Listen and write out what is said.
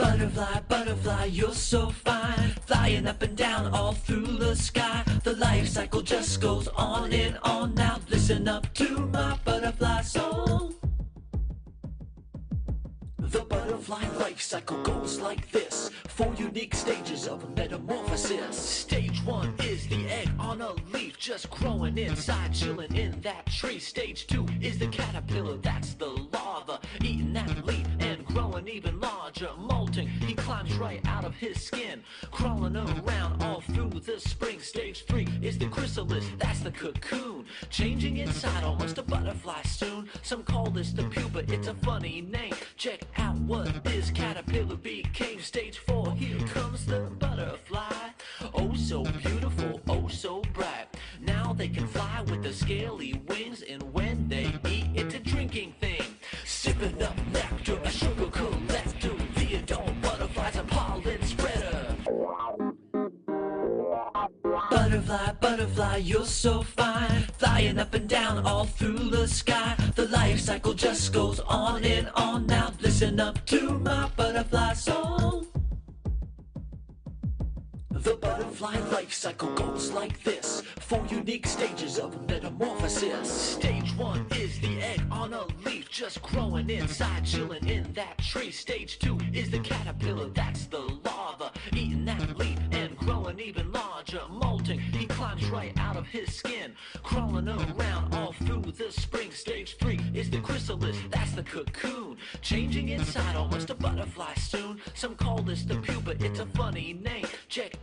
Butterfly, butterfly, you're so fine, flying up and down all through the sky. The life cycle just goes on and on. Now listen up to my butterfly song. The butterfly life cycle goes like this: 4 unique stages of metamorphosis. Stage 1 is the egg on a leaf, just growing inside, chilling in that tree. Stage 2 is the caterpillar, that's the larva, eating that leaf and growing even larger. Molting, he climbs right out of his skin, crawling around all through the spring. Stage 3 is the chrysalis, that's the cocoon, changing inside almost a butterfly soon. Some call this the pupa, it's a funny name. Check out what this caterpillar became. Stage 4, here comes the butterfly. Oh so beautiful, oh so bright. Now they can fly with the scaly wings, and when they eat, it's a drinking thing. Sipping up nectar, a sugar collector. The adult butterfly's a pollen spreader. Butterfly, butterfly, you're so fine, flying up and down all through the sky. The life cycle just goes on and on. Now listen up to my butterfly song. The butterfly life cycle goes like this: 4 unique stages of metamorphosis. Stage 1 is the egg on a leaf, just growing inside, chilling in that tree. Stage 2 is the caterpillar, that's the larva, eating that leaf and growing even larger. Molting, he climbs right out of his skin, crawling around all through the spring. Stage 3 is the chrysalis, that's the cocoon, changing inside almost a butterfly soon. Some call this the pupa, it's a funny name. Check